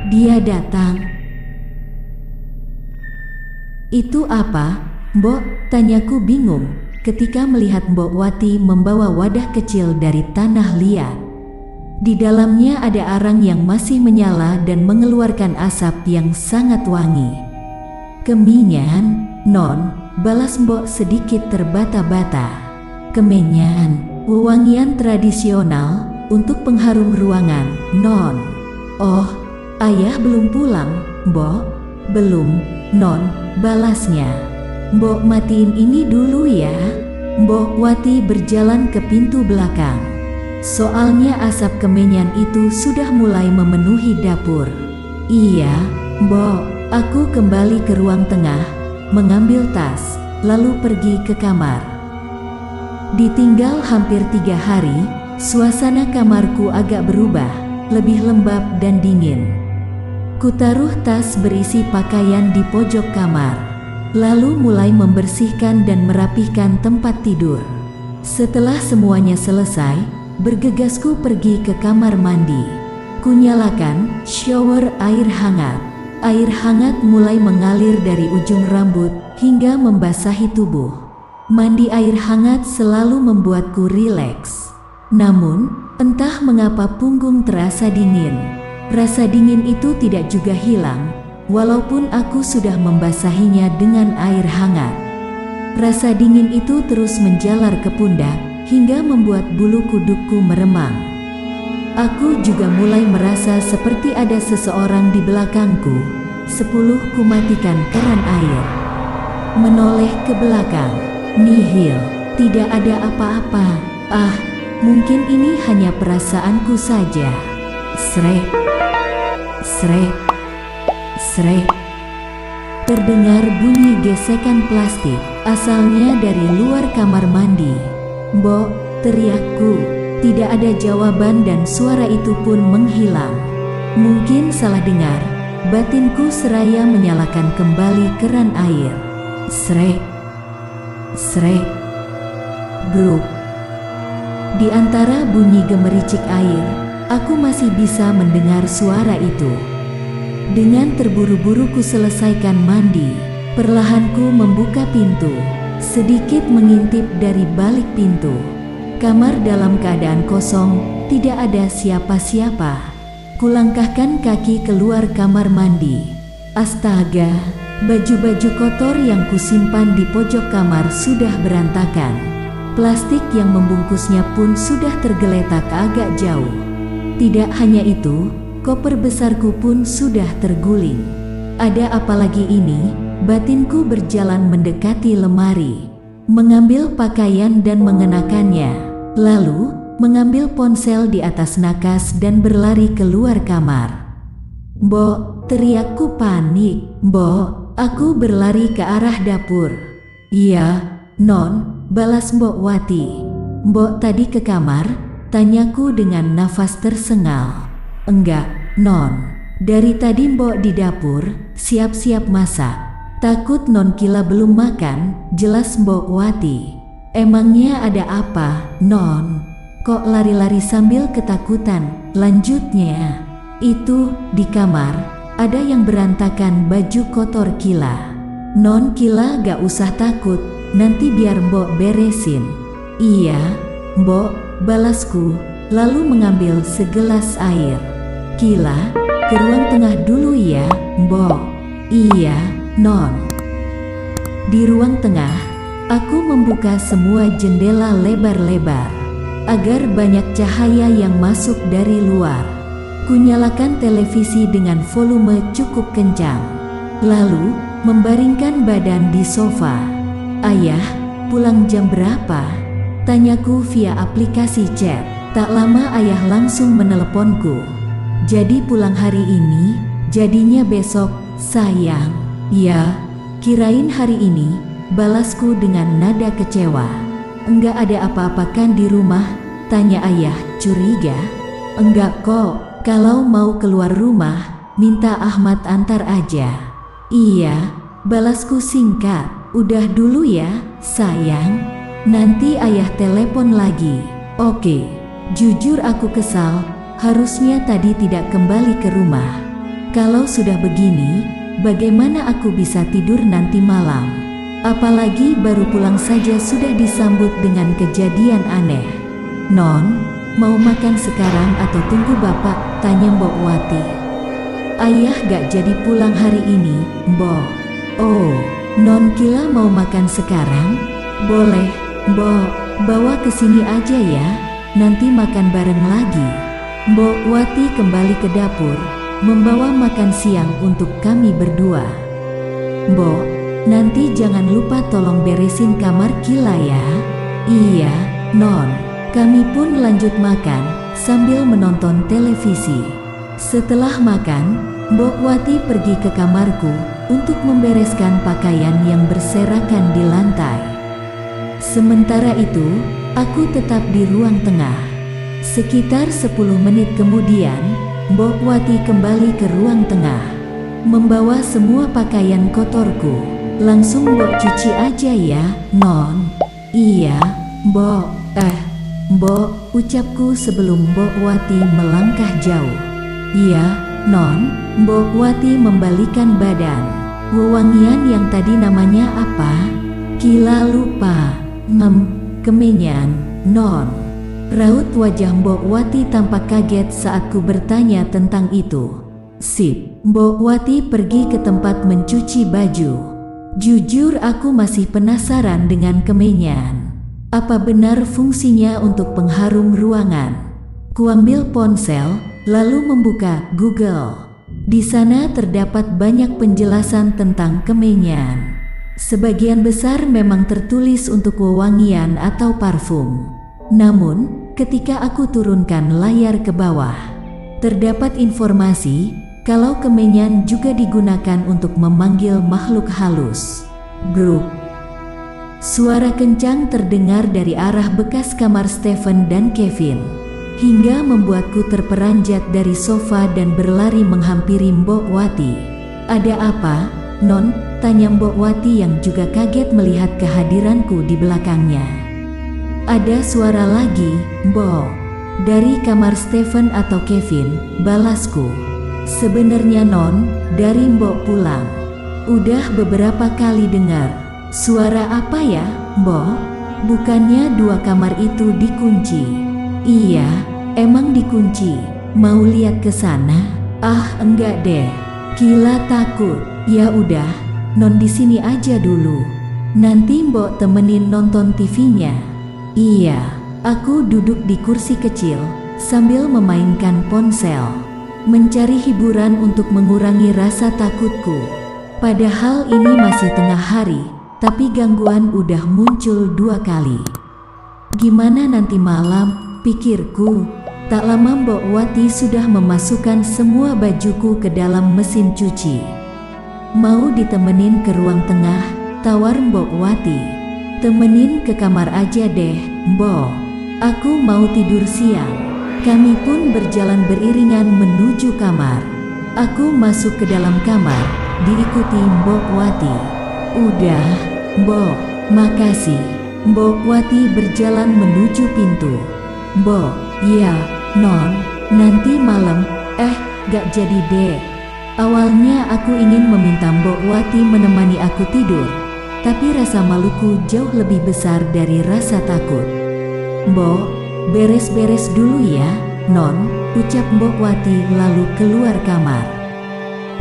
dia datang. Itu apa, Mbok? Tanyaku bingung ketika melihat Mbok Wati membawa wadah kecil dari tanah liat. Di dalamnya ada arang yang masih menyala dan mengeluarkan asap yang sangat wangi. Kemenyan, Non, balas Mbok sedikit terbata-bata. Kemenyan, wewangian tradisional untuk pengharum ruangan, Non. Oh, ayah belum pulang, Mbok? Belum, Non, balasnya. Mbok matiin ini dulu ya. Mbok Wati berjalan ke pintu belakang. Soalnya asap kemenyan itu sudah mulai memenuhi dapur. Iya, Mbok, aku kembali ke ruang tengah, mengambil tas, lalu pergi ke kamar. Ditinggal hampir 3 hari, suasana kamarku agak berubah, lebih lembab dan dingin. Kutaruh tas berisi pakaian di pojok kamar, lalu mulai membersihkan dan merapihkan tempat tidur. Setelah semuanya selesai, bergegasku pergi ke kamar mandi. Kunyalakan shower air hangat. Air hangat mulai mengalir dari ujung rambut hingga membasahi tubuh. Mandi air hangat selalu membuatku rileks. Namun, entah mengapa punggung terasa dingin. Rasa dingin itu tidak juga hilang, walaupun aku sudah membasahinya dengan air hangat. Rasa dingin itu terus menjalar ke pundak, hingga membuat bulu kudukku meremang. Aku juga mulai merasa seperti ada seseorang di belakangku. 10 kumatikan keran air. Menoleh ke belakang, nihil, tidak ada apa-apa. Ah, mungkin ini hanya perasaanku saja. Srek, srek, srek. Terdengar bunyi gesekan plastik, asalnya dari luar kamar mandi. Mbok, teriakku. Tidak ada jawaban dan suara itu pun menghilang. Mungkin salah dengar. Batinku seraya menyalakan kembali keran air. Srek, srek, bruk. Di antara bunyi gemericik air, aku masih bisa mendengar suara itu. Dengan terburu-buru ku selesaikan mandi. Perlahanku membuka pintu. Sedikit mengintip dari balik pintu. Kamar dalam keadaan kosong, tidak ada siapa-siapa. Kulangkahkan kaki keluar kamar mandi. Astaga, baju-baju kotor yang kusimpan di pojok kamar sudah berantakan. Plastik yang membungkusnya pun sudah tergeletak agak jauh. Tidak hanya itu, koper besarku pun sudah terguling. Ada apa lagi ini? Batinku berjalan mendekati lemari, mengambil pakaian dan mengenakannya, lalu mengambil ponsel di atas nakas dan berlari keluar kamar. Mbok, teriakku panik. Mbok, aku berlari ke arah dapur. Iya, Non, balas Mbok Wati. Mbok tadi ke kamar? Tanyaku dengan nafas tersengal. Enggak, Non. Dari tadi Mbok di dapur, siap-siap masak. Takut Non Kila belum makan, jelas Mbok Wati. Emangnya ada apa, Non? Kok lari-lari sambil ketakutan? Lanjutnya, itu di kamar, ada yang berantakan baju kotor Kila. Non Kila gak usah takut, nanti biar Mbok beresin. Iya, Mbok, balasku, lalu mengambil segelas air. Kila, ke ruang tengah dulu ya, Mbok. Iya, Non. Di ruang tengah, aku membuka semua jendela lebar-lebar agar banyak cahaya yang masuk dari luar. Kunyalakan televisi dengan volume cukup kencang, lalu membaringkan badan di sofa. Ayah, pulang jam berapa? Tanyaku via aplikasi chat. Tak lama ayah langsung meneleponku. Jadi pulang hari ini, jadinya besok, sayang. Ya, kirain hari ini, balasku dengan nada kecewa. Enggak ada apa-apa kan di rumah? Tanya ayah curiga. Enggak kok, kalau mau keluar rumah, minta Ahmad antar aja. Iya, balasku singkat. Udah dulu ya, sayang. Nanti ayah telepon lagi. Oke, jujur aku kesal, harusnya tadi tidak kembali ke rumah. Kalau sudah begini, bagaimana aku bisa tidur nanti malam? Apalagi baru pulang saja sudah disambut dengan kejadian aneh. Non, mau makan sekarang atau tunggu bapak? Tanya Mbok Wati. Ayah gak jadi pulang hari ini, Mbok. Oh, Non Kila mau makan sekarang? Boleh, Mbok, bawa ke sini aja ya, nanti makan bareng lagi. Mbok Wati kembali ke dapur, membawa makan siang untuk kami berdua. Mbok, nanti jangan lupa tolong beresin kamar Kila ya. Iya, Non. Kami pun lanjut makan, sambil menonton televisi. Setelah makan, Mbok Wati pergi ke kamarku untuk membereskan pakaian yang berserakan di lantai. Sementara itu, aku tetap di ruang tengah. Sekitar 10 menit kemudian, Mbok Wati kembali ke ruang tengah, membawa semua pakaian kotorku. Langsung Mbok cuci aja ya, Non. Iya, Mbok. Mbok, ucapku sebelum Mbok Wati melangkah jauh. Iya, Non. Mbok Wati membalikan badan. Wewangian yang tadi namanya apa? Kila lupa. Kemenyan, Non. Raut wajah Mbok Wati tampak kaget saat ku bertanya tentang itu. Sip, Mbok Wati pergi ke tempat mencuci baju. Jujur aku masih penasaran dengan kemenyan. Apa benar fungsinya untuk pengharum ruangan? Kuambil ponsel, lalu membuka Google. Di sana terdapat banyak penjelasan tentang kemenyan. Sebagian besar memang tertulis untuk wewangian atau parfum. Namun, ketika aku turunkan layar ke bawah, terdapat informasi kalau kemenyan juga digunakan untuk memanggil makhluk halus. Bruk. Suara kencang terdengar dari arah bekas kamar Stephen dan Kevin, hingga membuatku terperanjat dari sofa dan berlari menghampiri Mbok Wati. Ada apa, Non? Tanya Mbok Wati yang juga kaget melihat kehadiranku di belakangnya. Ada suara lagi, Mbok. Dari kamar Stephen atau Kevin, balasku. Sebenarnya Non, dari Mbok pulang. Udah beberapa kali dengar. Suara apa ya, Mbok? Bukannya 2 kamar itu dikunci? Iya, emang dikunci. Mau lihat ke sana? Ah, enggak deh. Kila takut. Ya udah, Non di sini aja dulu. Nanti Mbok temenin nonton TV-nya. Iya, aku duduk di kursi kecil sambil memainkan ponsel, mencari hiburan untuk mengurangi rasa takutku. Padahal ini masih tengah hari. Tapi gangguan udah muncul 2 kali. Gimana nanti malam, pikirku. Tak lama Mbok Wati sudah memasukkan semua bajuku ke dalam mesin cuci. Mau ditemenin ke ruang tengah, tawar Mbok Wati. Temenin ke kamar aja deh, Mbok. Aku mau tidur siang. Kami pun berjalan beriringan menuju kamar. Aku masuk ke dalam kamar, diikuti Mbok Wati. Udah, Mbok, makasih. Mbok Wati berjalan menuju pintu. Mbok, iya, Non, nanti malam, gak jadi deh. Awalnya aku ingin meminta Mbok Wati menemani aku tidur, tapi rasa maluku jauh lebih besar dari rasa takut. Mbok, beres-beres dulu ya, Non, ucap Mbok Wati lalu keluar kamar.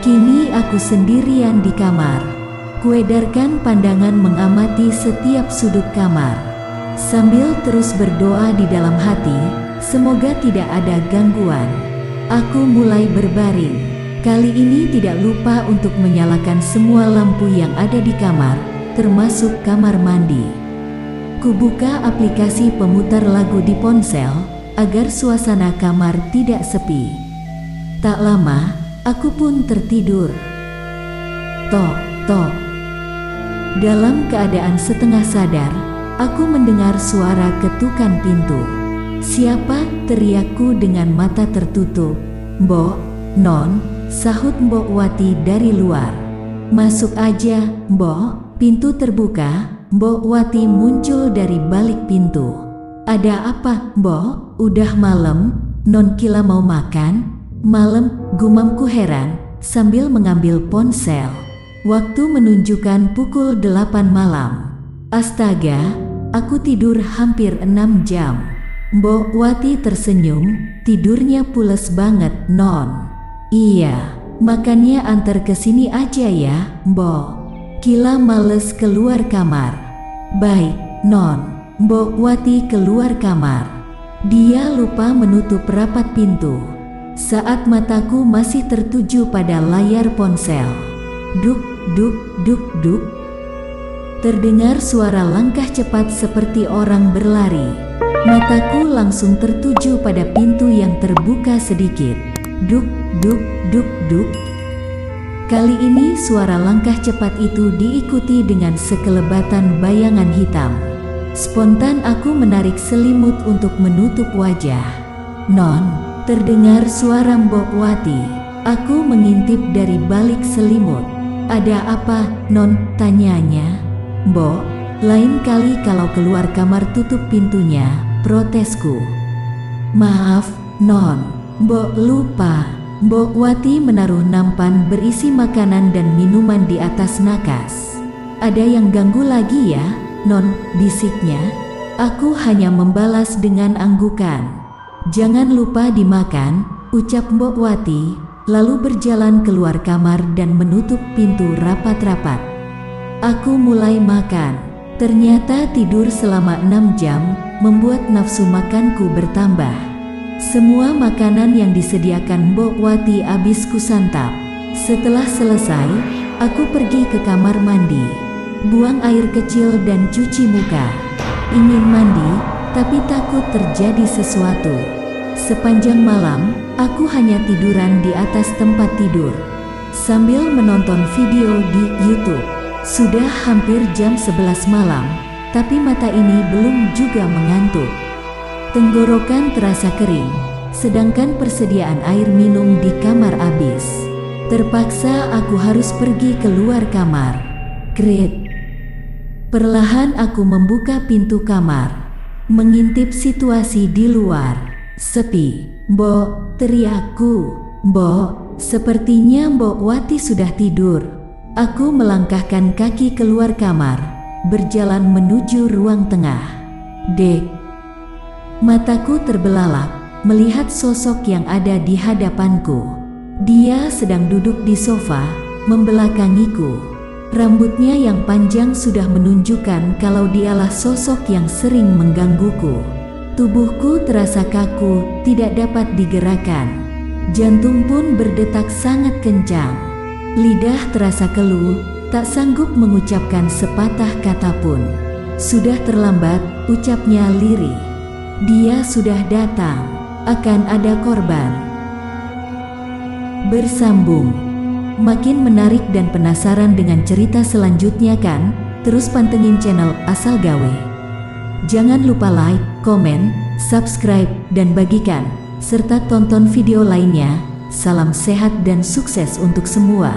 Kini aku sendirian di kamar. Kuedarkan pandangan mengamati setiap sudut kamar, sambil terus berdoa di dalam hati, semoga tidak ada gangguan. Aku mulai berbaring. Kali ini tidak lupa untuk menyalakan semua lampu yang ada di kamar, termasuk kamar mandi. Kubuka aplikasi pemutar lagu di ponsel, agar suasana kamar tidak sepi. Tak lama, aku pun tertidur. Tok, tok. Dalam keadaan setengah sadar, aku mendengar suara ketukan pintu. Siapa? Teriakku dengan mata tertutup. Mbok, Non, sahut Mbok Wati dari luar. Masuk aja, Mbok. Pintu terbuka, Mbok Wati muncul dari balik pintu. Ada apa, Mbok? Udah malam, Non Kila mau makan? Malam, gumamku heran. sambil mengambil ponsel. Waktu menunjukkan pukul 8 malam. Astaga, aku tidur hampir 6 jam. Mbok Wati tersenyum, tidurnya pules banget, Non. Iya, makanya antar ke sini aja ya, Mbok. Kila males keluar kamar. Baik, Non. Mbok Wati keluar kamar. Dia lupa menutup rapat pintu. Saat mataku masih tertuju pada layar ponsel. Duk, duk, duk, duk. Terdengar suara langkah cepat seperti orang berlari. Mataku langsung tertuju pada pintu yang terbuka sedikit. Duk, duk, duk, duk. Kali ini suara langkah cepat itu diikuti dengan sekelebatan bayangan hitam. Spontan aku menarik selimut untuk menutup wajah. Non, terdengar suara Mbok Wati. Aku mengintip dari balik selimut. Ada apa, Non? Tanyanya. Mbok, lain kali kalau keluar kamar tutup pintunya, protesku. Maaf, Non. Mbok lupa. Mbok Wati menaruh nampan berisi makanan dan minuman di atas nakas. Ada yang ganggu lagi ya, Non? Bisiknya. Aku hanya membalas dengan anggukan. Jangan lupa dimakan, ucap Mbok Wati, lalu berjalan keluar kamar dan menutup pintu rapat-rapat. Aku mulai makan. Ternyata tidur selama 6 jam membuat nafsu makanku bertambah. Semua makanan yang disediakan Mbok Wati habis kusantap. Setelah selesai, aku pergi ke kamar mandi, buang air kecil dan cuci muka. Ingin mandi, tapi takut terjadi sesuatu. Sepanjang malam, aku hanya tiduran di atas tempat tidur, sambil menonton video di YouTube. Sudah hampir jam 11 malam, tapi mata ini belum juga mengantuk. Tenggorokan terasa kering, sedangkan persediaan air minum di kamar habis. Terpaksa aku harus pergi keluar kamar. Kret. Perlahan aku membuka pintu kamar, mengintip situasi di luar. Sepi. Mbok, teriakku. Mbok, sepertinya Mbok Wati sudah tidur. Aku melangkahkan kaki keluar kamar, berjalan menuju ruang tengah. Dek. Mataku terbelalak melihat sosok yang ada di hadapanku. Dia sedang duduk di sofa, membelakangiku. Rambutnya yang panjang sudah menunjukkan kalau dialah sosok yang sering menggangguku. Tubuhku terasa kaku, tidak dapat digerakkan. Jantung pun berdetak sangat kencang. Lidah terasa keluh, tak sanggup mengucapkan sepatah kata pun. Sudah terlambat, ucapnya lirih. Dia sudah datang, akan ada korban. Bersambung. Makin menarik dan penasaran dengan cerita selanjutnya kan? Terus pantengin channel Asal Gawe. Jangan lupa like, komen, subscribe, dan bagikan, serta tonton video lainnya. Salam sehat dan sukses untuk semua.